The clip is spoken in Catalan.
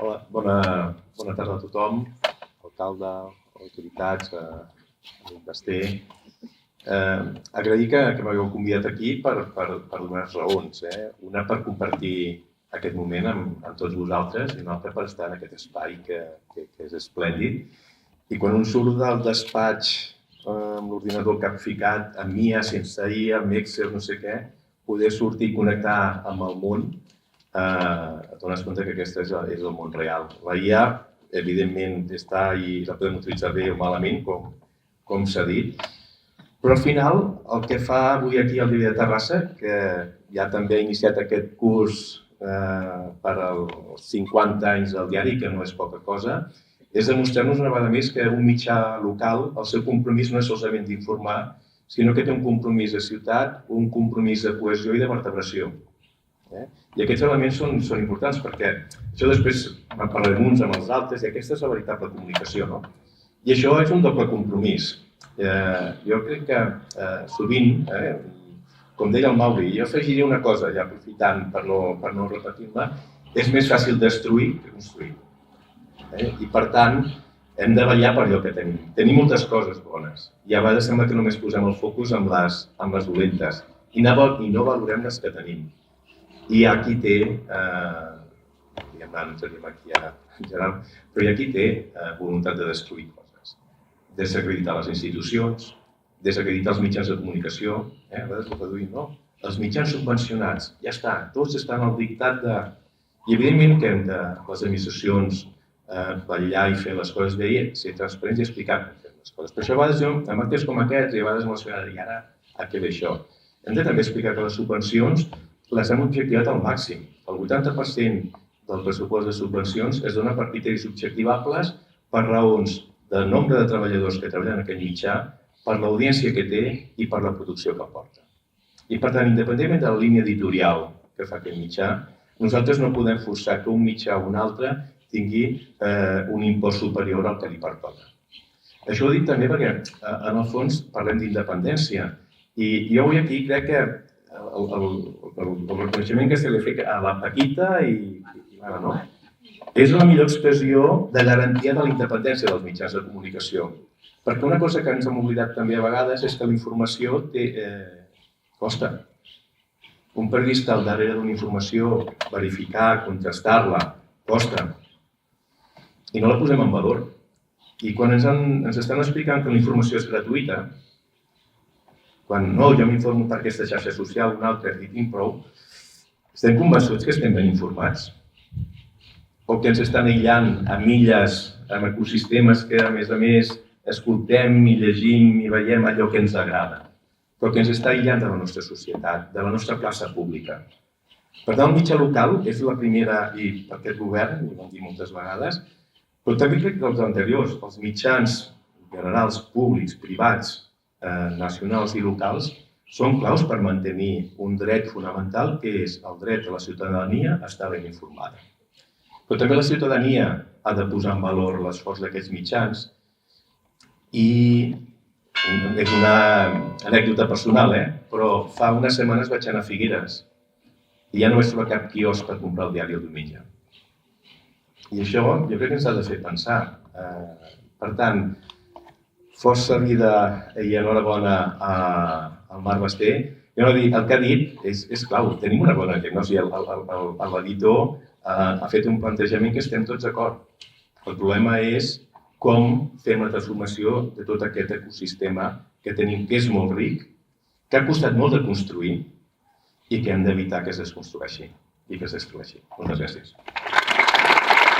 Hola, bona tarda a tothom, alcalde, autoritats, amic Basté. Agrair que m'hagueu convidat aquí per dues raons. Una per compartir aquest moment amb tots vosaltres i una altra per estar en aquest espai que és esplèndid. I quan un surt del despatx amb l'ordinador capficat, amb IA, sense IA, amb Excel, no sé què, poder sortir i connectar amb el món, et dones compte que aquest és el món real. La IA, evidentment, està i la podem utilitzar bé o malament, com s'ha dit, però al final el que fa avui aquí al Diari de Terrassa, que ja també ha iniciat aquest curs per als 50 anys del diari, que no és poca cosa, és demostrar-nos una vegada més que un mitjà local, el seu compromís no és solament d'informar, sinó que té un compromís de ciutat, un compromís de cohesió i de vertebració. I aquests elements són importants perquè això després en parlarem uns amb els altres i aquesta és la veritable comunicació, no? I això és un doble compromís. Jo crec que sovint, com deia el Mauri, jo afegiria una cosa, ja aprofitant per no repetir-me, és més fàcil destruir que construir. I per tant, hem de vetllar per allò que tenim. Tenim moltes coses bones i a vegades sembla que només posem el focus amb les dolentes i no valorem les que tenim. I hi ha qui té, no entraríem aquí en general, però hi ha qui té voluntat de destruir coses, desacreditar les institucions, desacreditar els mitjans de comunicació, a vegades ho traduïm, no? Els mitjans subvencionats, ja està, tots estan al dictat de... I evidentment que hem de, les administracions, vetllar i fer les coses bé, ser transparents i explicar com fem les coses. Per això a vegades jo, amb actes com aquests, i a vegades m'emociona dir, ara, a què ve això? Hem de també explicar que les subvencions les hem objectivat al màxim. El 80% del pressupost de subvencions es dona per criteris objectivables per raons de nombre de treballadors que treballen en aquell mitjà, per l'audiència que té i per la producció que porta. I per tant, independentment de la línia editorial que fa aquest mitjà, nosaltres no podem forçar que un mitjà o un altre tingui un impost superior al que li pertoca. Això ho dic també perquè, en el fons, parlem d'independència. I jo avui aquí crec que el reconeixement que se li ha fet a la Paquita és la millor expressió de garantia de la independència dels mitjans de comunicació. Perquè una cosa que ens hem oblidat també a vegades és que la informació costa. Un periodista al darrere d'una informació, verificar, contrastar-la, costa. I no la posem en valor. I quan ens estan explicant que la informació és gratuïta, quan no, jo m'informo per aquesta xarxa social, una altra, i tinc prou, estem convençuts que estem ben informats? O que ens estan aïllant a milles, amb ecosistemes que, a més, escoltem i llegim i veiem allò que ens agrada, però que ens està aïllant de la nostra societat, de la nostra plaça pública. Per tant, el mitjà local és la primera, i per aquest govern, i ho hem dit moltes vegades, però també crec que els anteriors, els mitjans generals, públics, privats, nacionals i locals, són claus per mantenir un dret fonamental que és el dret de la ciutadania a estar ben informada. Però també la ciutadania ha de posar en valor l'esforç d'aquests mitjans i és una anècdota personal, però fa unes setmanes vaig anar a Figueres i ja no vaig trobar cap quiosc per comprar el diari el diumenge. I això jo crec que ens ha de fer pensar. Per tant, força vida i enhorabona al Marc Basté. El que ha dit és clau, tenim una bona diagnosi. L'editor ha fet un plantejament que estem tots d'acord. El problema és com fem la transformació de tot aquest ecosistema que tenim, que és molt ric, que ha costat molt de construir i que hem d'evitar que es desconstrueixi i que es destrueixi. Moltes gràcies.